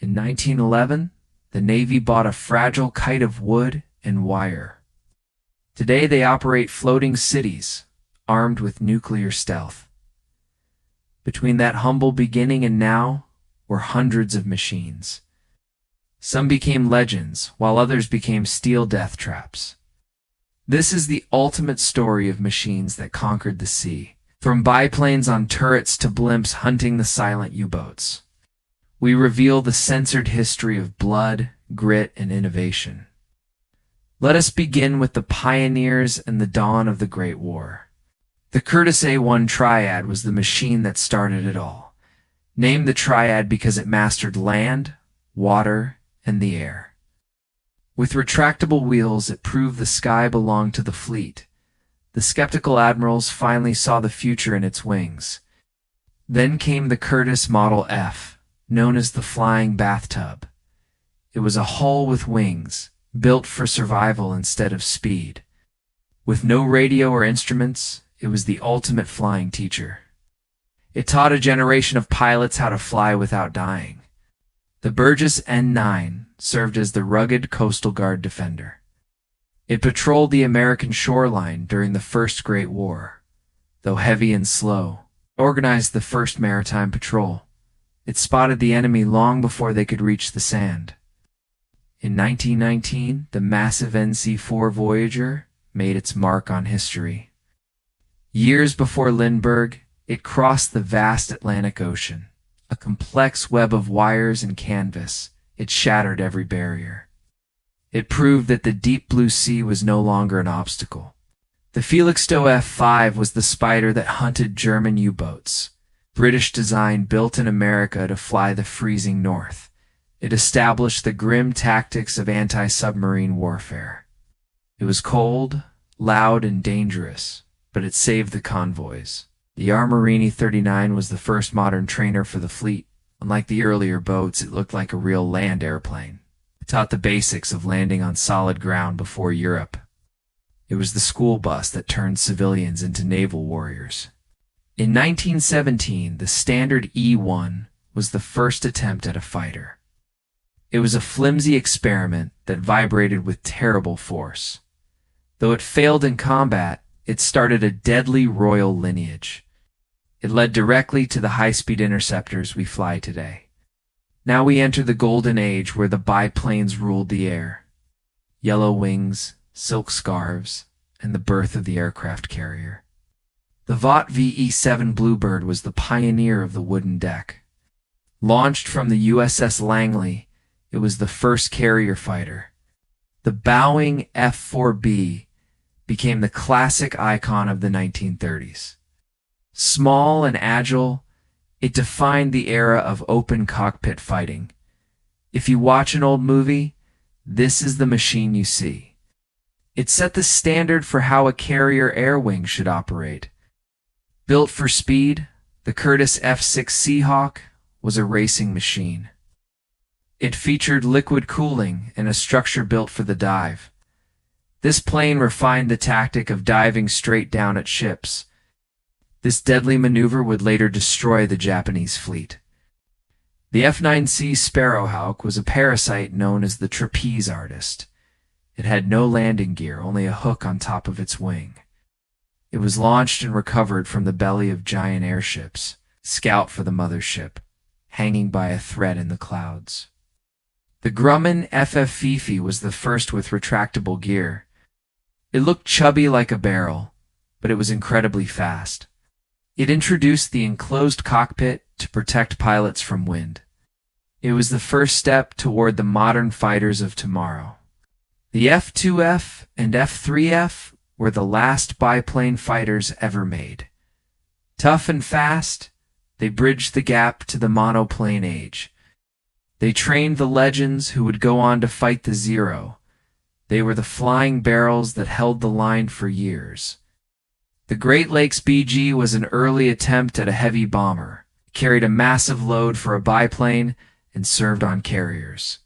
In 1911, the Navy bought a fragile kite of wood and wire. Today they operate floating cities, armed with nuclear stealth. Between that humble beginning and now were hundreds of machines. Some became legends, while others became steel death traps. This is the ultimate story of machines that conquered the sea, from biplanes on turrets to blimps hunting the silent U-boats. We reveal the censored history of blood, grit, and innovation. Let us begin with the pioneers and the dawn of the Great War. The Curtiss A-1 Triad was the machine that started it all. Named the Triad because it mastered land, water, and the air. With retractable wheels, it proved the sky belonged to the fleet. The skeptical admirals finally saw the future in its wings. Then came the Curtiss Model F, known as the Flying Bathtub. It was a hull with wings, built for survival instead of speed. With no radio or instruments, it was the ultimate flying teacher. It taught a generation of pilots how to fly without dying. The Burgess N-9 served as the rugged Coastal Guard defender. It patrolled the American shoreline during the First Great War. Though heavy and slow, organized the first maritime patrol. It spotted the enemy long before they could reach the sand. In 1919, the massive NC-4 Voyager made its mark on history. Years before Lindbergh, it crossed the vast Atlantic Ocean. A complex web of wires and canvas, it shattered every barrier. It proved that the deep blue sea was no longer an obstacle. The Felixstowe F-5 was the Spider that hunted German U-boats. British design, built in America to fly the freezing north. It established the grim tactics of anti-submarine warfare. It was cold, loud, and dangerous, but it saved the convoys. The Armorini 39 was the first modern trainer for the fleet. Unlike the earlier boats, it looked like a real land airplane. It taught the basics of landing on solid ground before Europe. It was the school bus that turned civilians into naval warriors. In 1917, the standard E-1 was the first attempt at a fighter. It was a flimsy experiment that vibrated with terrible force. Though it failed in combat, it started a deadly royal lineage. It led directly to the high-speed interceptors we fly today. Now we enter the golden age where the biplanes ruled the air. Yellow wings, silk scarves, and the birth of the aircraft carrier. The Vought VE-7 Bluebird was the pioneer of the wooden deck. Launched from the USS Langley, it was the first carrier fighter. The bowing F-4B became the classic icon of the 1930s. Small and agile, it defined the era of open cockpit fighting. If you watch an old movie, this is the machine you see. It set the standard for how a carrier air wing should operate. Built for speed, the Curtiss F-6 Seahawk was a racing machine. It featured liquid cooling and a structure built for the dive. This plane refined the tactic of diving straight down at ships. This deadly maneuver would later destroy the Japanese fleet. The F-9C Sparrowhawk was a parasite known as the trapeze artist. It had no landing gear, only a hook on top of its wing. It was launched and recovered from the belly of giant airships, scout for the mothership, hanging by a thread in the clouds. The Grumman FF Fifi was the first with retractable gear. It looked chubby like a barrel, but it was incredibly fast. It introduced the enclosed cockpit to protect pilots from wind. It was the first step toward the modern fighters of tomorrow. The F-2F and F-3F were the last biplane fighters ever made. Tough and fast, they bridged the gap to the monoplane age. They trained the legends who would go on to fight the Zero. They were the flying barrels that held the line for years. The Great Lakes BG was an early attempt at a heavy bomber. It carried a massive load for a biplane and served on carriers.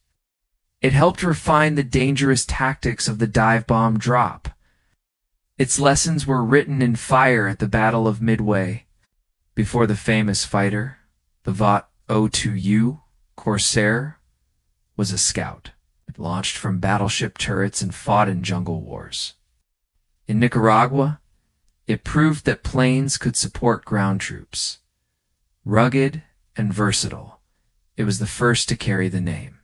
It helped refine the dangerous tactics of the dive bomb drop. Its lessons were written in fire at the Battle of Midway. Before the famous fighter, the Vought O2U Corsair was a scout. It launched from battleship turrets and fought in jungle wars. In Nicaragua, it proved that planes could support ground troops. Rugged and versatile, it was the first to carry the name.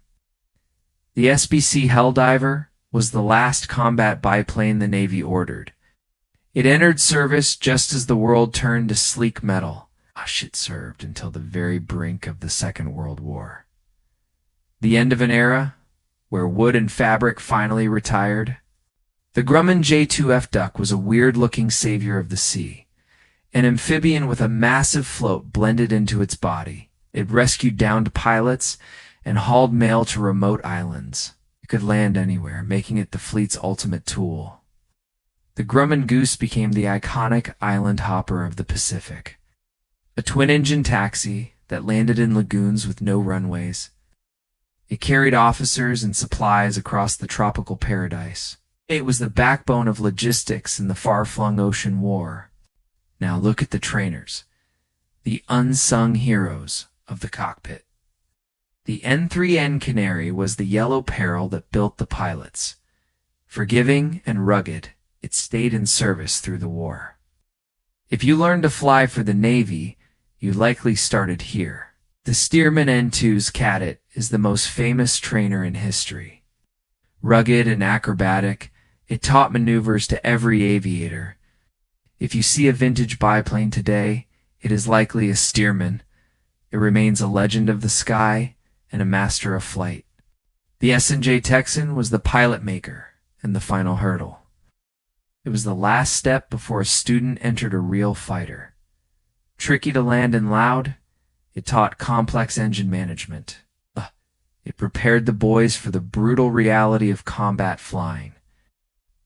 The SBC Helldiver was the last combat biplane the Navy ordered. It entered service just as the world turned to sleek metal. It served until the very brink of the Second World War. The end of an era where wood and fabric finally retired. The Grumman J2F Duck was a weird-looking savior of the sea, an amphibian with a massive float blended into its body. It rescued downed pilots and hauled mail to remote islands. It could land anywhere, making it the fleet's ultimate tool. The Grumman Goose became the iconic island hopper of the Pacific, a twin-engine taxi that landed in lagoons with no runways. It carried officers and supplies across the tropical paradise. It was the backbone of logistics in the far-flung ocean war. Now look at the trainers, the unsung heroes of the cockpit. The N3N Canary was the yellow peril that built the pilots. Forgiving and rugged, it stayed in service through the war. If you learned to fly for the Navy, you likely started here. The Stearman N2's Cadet is the most famous trainer in history. Rugged and acrobatic, it taught maneuvers to every aviator. If you see a vintage biplane today, it is likely a Stearman. It remains a legend of the sky and a master of flight. The S&J Texan was the pilot maker and the final hurdle. It was the last step before a student entered a real fighter. Tricky to land and loud, it taught complex engine management. It prepared the boys for the brutal reality of combat flying.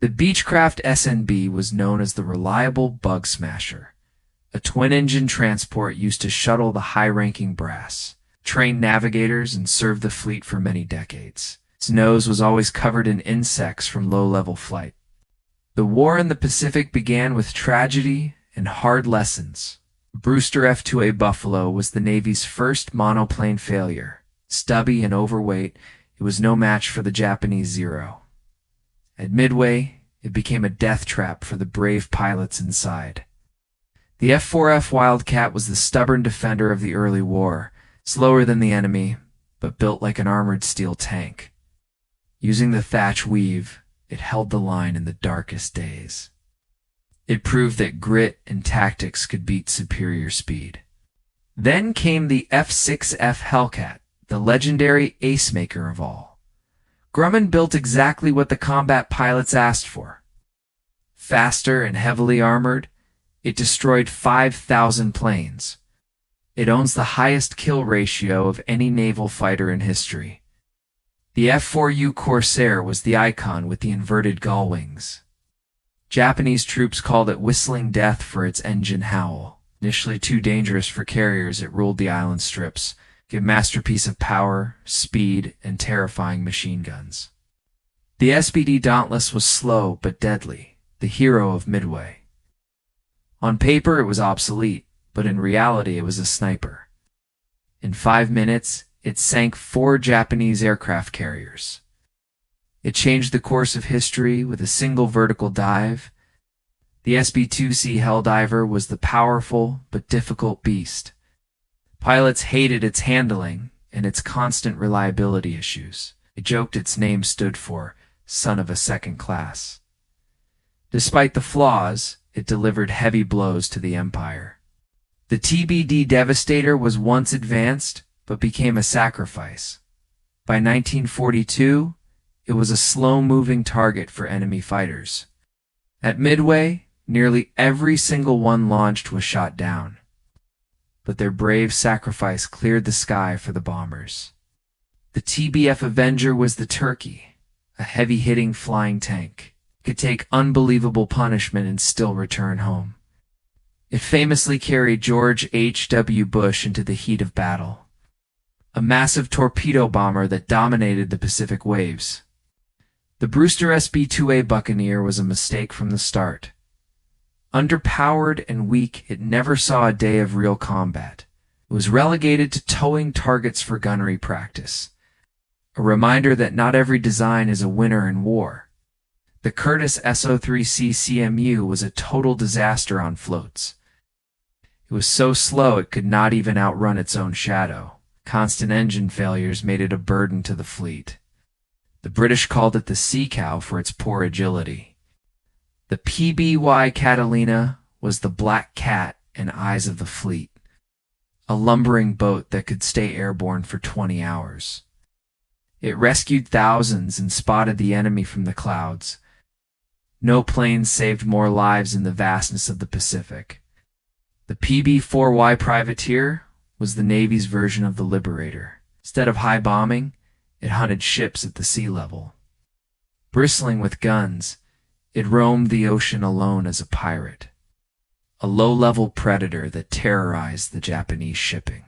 The Beechcraft SNB was known as the reliable bug smasher, a twin-engine transport used to shuttle the high-ranking brass, train navigators, and serve the fleet for many decades. Its nose was always covered in insects from low-level flight. The war in the Pacific began with tragedy and hard lessons. Brewster F-2A Buffalo was the Navy's first monoplane failure. Stubby and overweight, it was no match for the Japanese Zero. At Midway, it became a death trap for the brave pilots inside. The F-4F Wildcat was the stubborn defender of the early war, slower than the enemy, but built like an armored steel tank. Using the thatch weave, it held the line in the darkest days. It proved that grit and tactics could beat superior speed. Then came the F-6F Hellcat, the legendary ace-maker of all. Grumman built exactly what the combat pilots asked for. Faster and heavily armored, it destroyed 5,000 planes. It owns the highest kill ratio of any naval fighter in history. The F-4U Corsair was the icon with the inverted gull wings. Japanese troops called it Whistling Death for its engine howl. Initially too dangerous for carriers, it ruled the island strips, a masterpiece of power, speed, and terrifying machine guns. The SBD Dauntless was slow but deadly, the hero of Midway. On paper, it was obsolete, but in reality, it was a sniper. In 5 minutes, it sank 4 Japanese aircraft carriers. It changed the course of history with a single vertical dive. The SB-2C Helldiver was the powerful but difficult beast. Pilots hated its handling and its constant reliability issues. It joked its name stood for son of a second class. Despite the flaws, it delivered heavy blows to the Empire. The TBD Devastator was once advanced, but became a sacrifice. By 1942, it was a slow-moving target for enemy fighters. At Midway, nearly every single one launched was shot down. But their brave sacrifice cleared the sky for the bombers. The TBF Avenger was the Turkey, a heavy-hitting flying tank. It could take unbelievable punishment and still return home. It famously carried George H.W. Bush into the heat of battle, a massive torpedo bomber that dominated the Pacific waves. The Brewster SB-2A Buccaneer was a mistake from the start. Underpowered and weak, it never saw a day of real combat. It was relegated to towing targets for gunnery practice. a reminder that not every design is a winner in war. The Curtiss SO-3C CMU was a total disaster on floats. It was so slow it could not even outrun its own shadow. Constant engine failures made it a burden to the fleet. The British called it the sea cow for its poor agility. The PBY Catalina was the black cat and eyes of the fleet, a lumbering boat that could stay airborne for 20 hours. It rescued thousands and spotted the enemy from the clouds. No plane saved more lives in the vastness of the Pacific. The PB-4Y Privateer was the Navy's version of the Liberator. Instead of high bombing, it hunted ships at the sea level. Bristling with guns, it roamed the ocean alone as a pirate, a low-level predator that terrorized the Japanese shipping.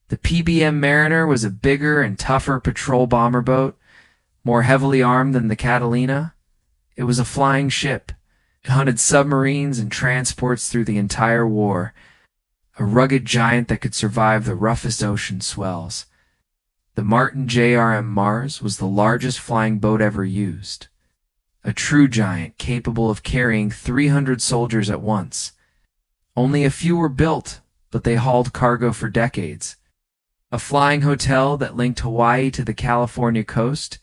The PBM Mariner was a bigger and tougher patrol bomber boat, more heavily armed than the Catalina. It was a flying ship. It hunted submarines and transports through the entire war, a rugged giant that could survive the roughest ocean swells. The Martin JRM Mars was the largest flying boat ever used, a true giant capable of carrying 300 soldiers at once. Only a few were built, but they hauled cargo for decades. A flying hotel that linked Hawaii to the California coast.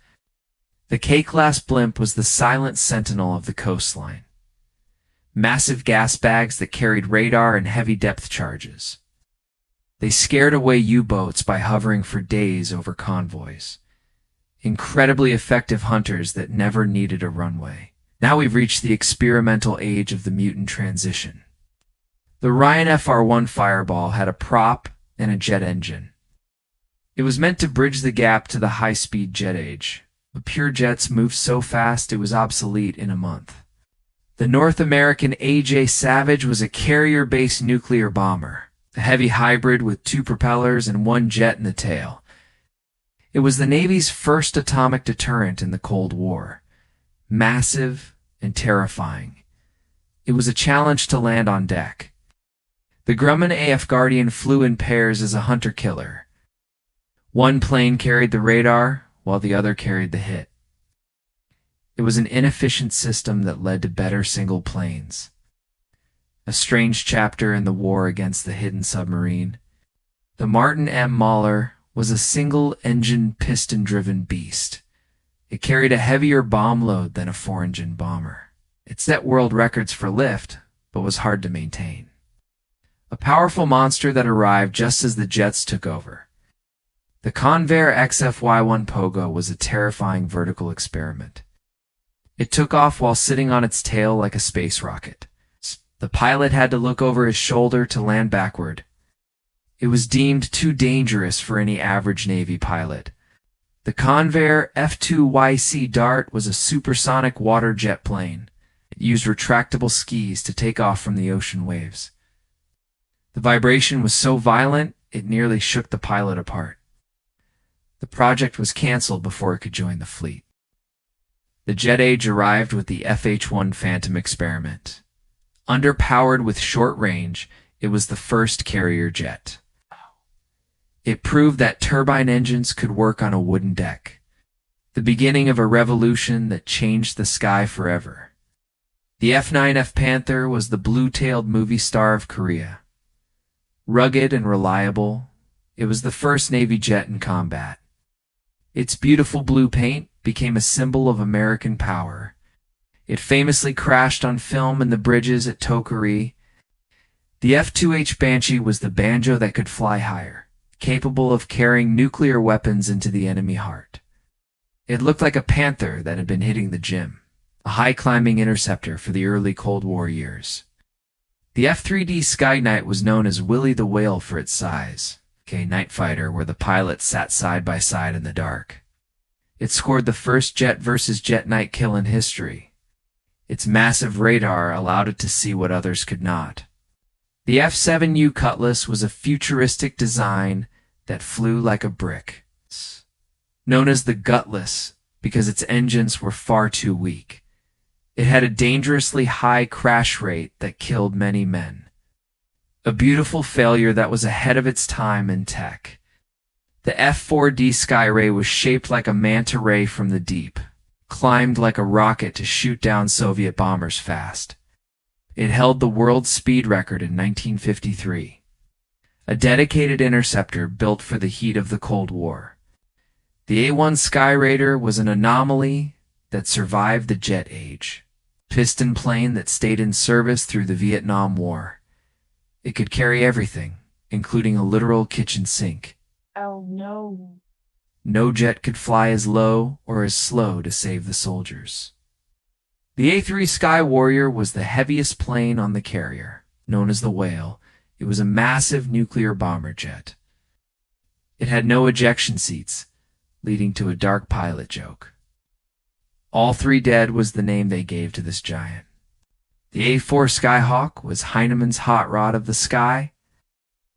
The K-class blimp was the silent sentinel of the coastline. Massive gas bags that carried radar and heavy depth charges. They scared away U-boats by hovering for days over convoys. Incredibly effective hunters that never needed a runway. Now we've reached the experimental age of the mutant transition. The Ryan FR-1 Fireball had a prop and a jet engine. It was meant to bridge the gap to the high-speed jet age, but pure jets moved so fast it was obsolete in a month. The North American A.J. Savage was a carrier-based nuclear bomber, a heavy hybrid with 2 propellers and 1 jet in the tail. It was the Navy's first atomic deterrent in the Cold War, massive and terrifying. It was a challenge to land on deck. The Grumman AF Guardian flew in pairs as a hunter-killer. One plane carried the radar, while the other carried the hit. It was an inefficient system that led to better single planes. A strange chapter in the war against the hidden submarine. The Martin M. Mahler was a single-engine, piston-driven beast. It carried a heavier bomb load than a 4-engine bomber. It set world records for lift, but was hard to maintain. A powerful monster that arrived just as the jets took over. The Convair XFY-1 Pogo was a terrifying vertical experiment. It took off while sitting on its tail like a space rocket. The pilot had to look over his shoulder to land backward. It was deemed too dangerous for any average Navy pilot. The Convair F-2YC Dart was a supersonic water jet plane. It used retractable skis to take off from the ocean waves. The vibration was so violent, it nearly shook the pilot apart. The project was canceled before it could join the fleet. The jet age arrived with the FH-1 Phantom experiment. Underpowered with short range, it was the first carrier jet. It proved that turbine engines could work on a wooden deck. The beginning of a revolution that changed the sky forever. The F-9F Panther was the blue-tailed movie star of Korea. Rugged and reliable, it was the first Navy jet in combat. Its beautiful blue paint became a symbol of American power. It famously crashed on film in the bridges at Tokari. The F-2H Banshee was the banjo that could fly higher, capable of carrying nuclear weapons into the enemy heart. It looked like a panther that had been hitting the gym, a high-climbing interceptor for the early Cold War years. The F-3D Skyknight was known as Willie the Whale for its size, a night fighter where the pilots sat side by side in the dark. It scored the first jet versus jet night kill in history. Its massive radar allowed it to see what others could not. The F-7U Cutlass was a futuristic design that flew like a brick. Known as the Gutless because its engines were far too weak. It had a dangerously high crash rate that killed many men. A beautiful failure that was ahead of its time in tech. The F-4D Skyray was shaped like a manta ray from the deep, climbed like a rocket to shoot down Soviet bombers fast. It held the world speed record in 1953. A dedicated interceptor built for the heat of the Cold War. The A-1 Skyraider was an anomaly that survived the jet age. Piston plane that stayed in service through the Vietnam War. It could carry everything, including a literal kitchen sink. Oh no. No jet could fly as low or as slow to save the soldiers. The A-3 Sky Warrior was the heaviest plane on the carrier, known as the Whale. It was a massive nuclear bomber jet. It had no ejection seats, leading to a dark pilot joke. All Three Dead was the name they gave to this giant. The A-4 Skyhawk was Heinemann's hot rod of the sky,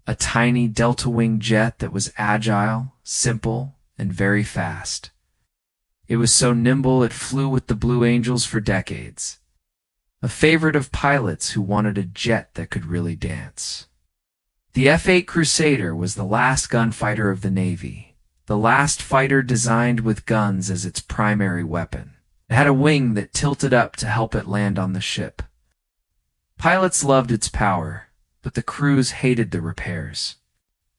a tiny delta-wing jet that was agile, simple, and very fast. It was so nimble it flew with the Blue Angels for decades, a favorite of pilots who wanted a jet that could really dance. The F-8 Crusader was the last gunfighter of the Navy, the last fighter designed with guns as its primary weapon. It had a wing that tilted up to help it land on the ship. Pilots loved its power, but the crews hated the repairs.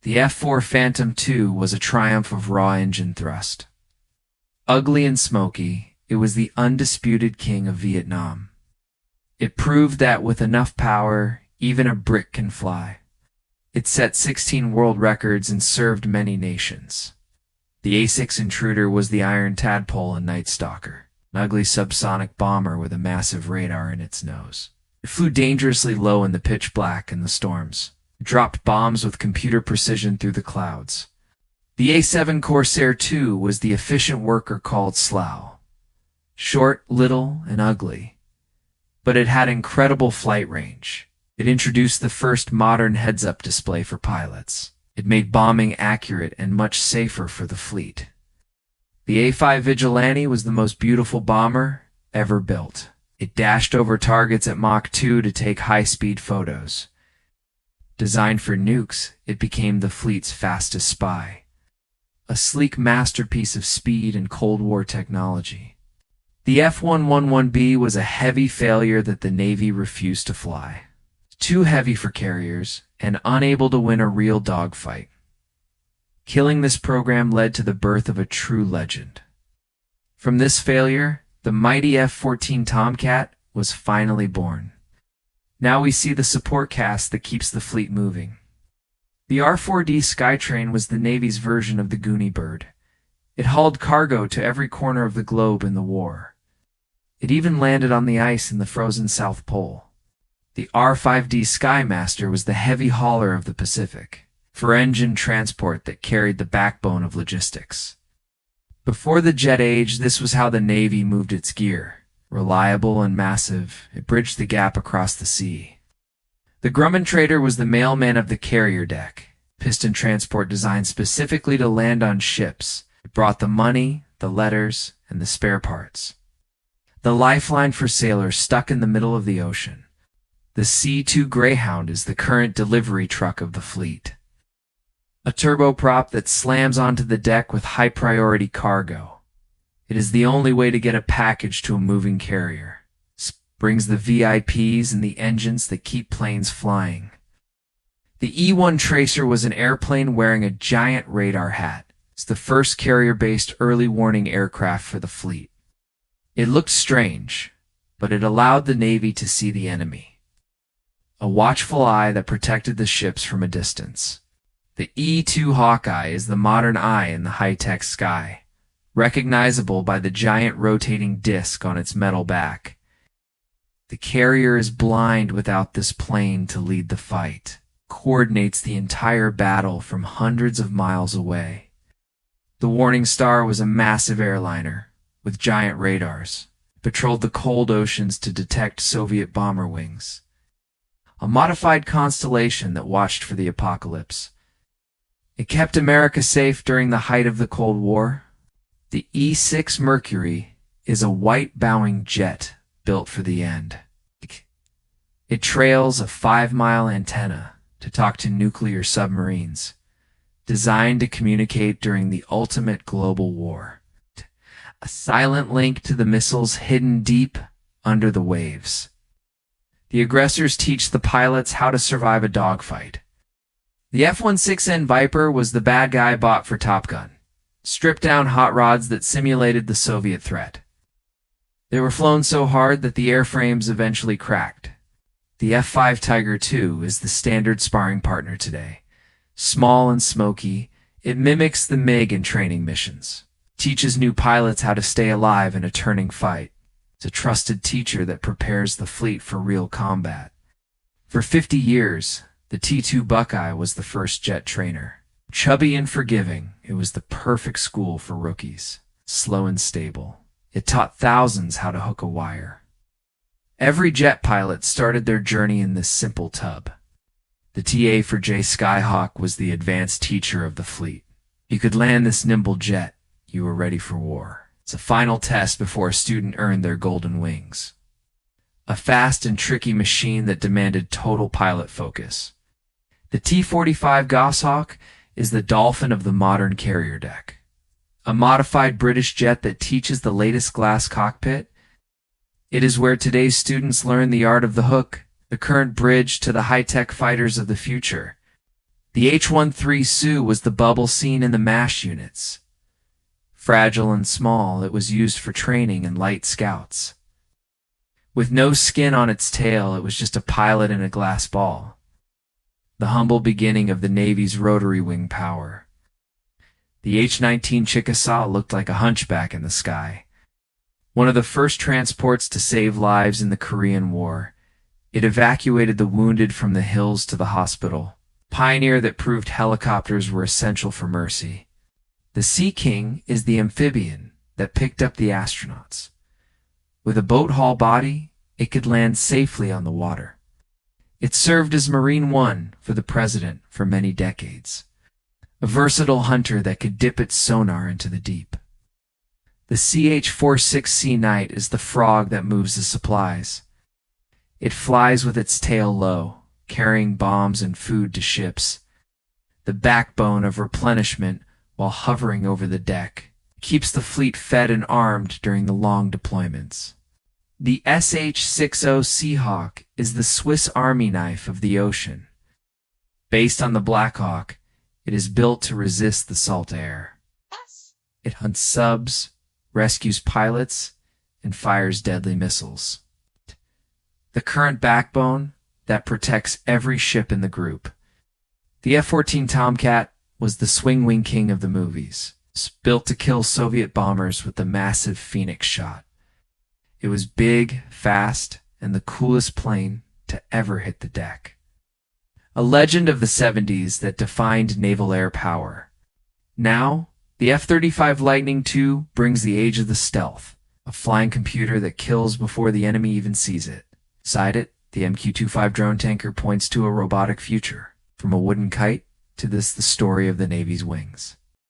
The F-4 Phantom II was a triumph of raw engine thrust. Ugly and smoky, it was the undisputed king of Vietnam. It proved that with enough power, even a brick can fly. It set 16 world records and served many nations. The A-6 Intruder was the Iron Tadpole and Night Stalker, an ugly subsonic bomber with a massive radar in its nose. It flew dangerously low in the pitch black and the storms. It dropped bombs with computer precision through the clouds. The A-7 Corsair II was the efficient worker called Slough. Short, little, and ugly. But it had incredible flight range. It introduced the first modern heads-up display for pilots. It made bombing accurate and much safer for the fleet. The A-5 Vigilante was the most beautiful bomber ever built. It dashed over targets at Mach 2 to take high-speed photos. Designed for nukes, it became the fleet's fastest spy. A sleek masterpiece of speed and Cold War technology. The F-111B was a heavy failure that the Navy refused to fly. Too heavy for carriers, and unable to win a real dogfight. Killing this program led to the birth of a true legend. From this failure, the mighty F-14 Tomcat was finally born. Now we see the support cast that keeps the fleet moving. The R-4D Skytrain was the Navy's version of the Goonie Bird. It hauled cargo to every corner of the globe in the war. It even landed on the ice in the frozen South Pole. The R-5D Skymaster was the heavy hauler of the Pacific, for engine transport that carried the backbone of logistics. Before the jet age, this was how the Navy moved its gear. Reliable and massive, it bridged the gap across the sea. The Grumman Trader was the mailman of the carrier deck, piston transport designed specifically to land on ships. It brought the money, the letters, and the spare parts. The lifeline for sailors stuck in the middle of the ocean. The C-2 Greyhound is the current delivery truck of the fleet. A turboprop that slams onto the deck with high-priority cargo. It is the only way to get a package to a moving carrier. Brings the VIPs and the engines that keep planes flying. The E-1 Tracer was an airplane wearing a giant radar hat. It's the first carrier-based early warning aircraft for the fleet. It looked strange, but it allowed the Navy to see the enemy. A watchful eye that protected the ships from a distance. The E-2 Hawkeye is the modern eye in the high-tech sky, recognizable by the giant rotating disc on its metal back. The carrier is blind without this plane to lead the fight, coordinates the entire battle from hundreds of miles away. The Warning Star was a massive airliner with giant radars. It patrolled the cold oceans to detect Soviet bomber wings. A modified constellation that watched for the apocalypse. It kept America safe during the height of the Cold War. The E-6 Mercury is a white bowing jet built for the end. It trails a 5-mile antenna to talk to nuclear submarines. designed to communicate during the ultimate global war. A silent link to the missiles hidden deep under the waves. The aggressors teach the pilots how to survive a dogfight. The F-16N Viper was the bad guy bought for Top Gun. Stripped-down hot rods that simulated the Soviet threat. They were flown so hard that the airframes eventually cracked. The F-5 Tiger II is the standard sparring partner today. Small and smoky, it mimics the MiG in training missions. Teaches new pilots how to stay alive in a turning fight. It's a trusted teacher that prepares the fleet for real combat. For 50 years, the T-2 Buckeye was the first jet trainer. Chubby and forgiving, it was the perfect school for rookies. Slow and stable, it taught thousands how to hook a wire. Every jet pilot started their journey in this simple tub. The TA for J Skyhawk was the advanced teacher of the fleet. You could land this nimble jet, you were ready for war. It's a final test before a student earned their golden wings. A fast and tricky machine that demanded total pilot focus. The T-45 Goshawk is the dolphin of the modern carrier deck. A modified British jet that teaches the latest glass cockpit. It is where today's students learn the art of the hook, the current bridge to the high-tech fighters of the future. The H-13 Sioux was the bubble seen in the MASH units. Fragile and small, it was used for training and light scouts. With no skin on its tail, it was just a pilot in a glass ball. The humble beginning of the Navy's rotary wing power. The H-19 Chickasaw looked like a hunchback in the sky. One of the first transports to save lives in the Korean War, it evacuated the wounded from the hills to the hospital. Pioneer that proved helicopters were essential for mercy. The Sea King is the amphibian that picked up the astronauts. With a boat hull body, it could land safely on the water. It served as Marine One for the president for many decades. A versatile hunter that could dip its sonar into the deep. The CH-46C Knight is the frog that moves the supplies. It flies with its tail low, carrying bombs and food to ships. The backbone of replenishment while hovering over the deck. Keeps the fleet fed and armed during the long deployments. The SH-60 Seahawk is the Swiss Army knife of the ocean. Based on the Black Hawk, it is built to resist the salt air. It hunts subs, rescues pilots, and fires deadly missiles. The current backbone that protects every ship in the group. The F-14 Tomcat was the swing wing king of the movies, built to kill Soviet bombers with the massive Phoenix shot. It was big, fast, and the coolest plane to ever hit the deck. A legend of the 70s that defined naval air power. Now, the F-35 Lightning II brings the age of the stealth, a flying computer that kills before the enemy even sees it. Beside it, the MQ-25 drone tanker points to a robotic future. From a wooden kite to the story of the Navy's wings.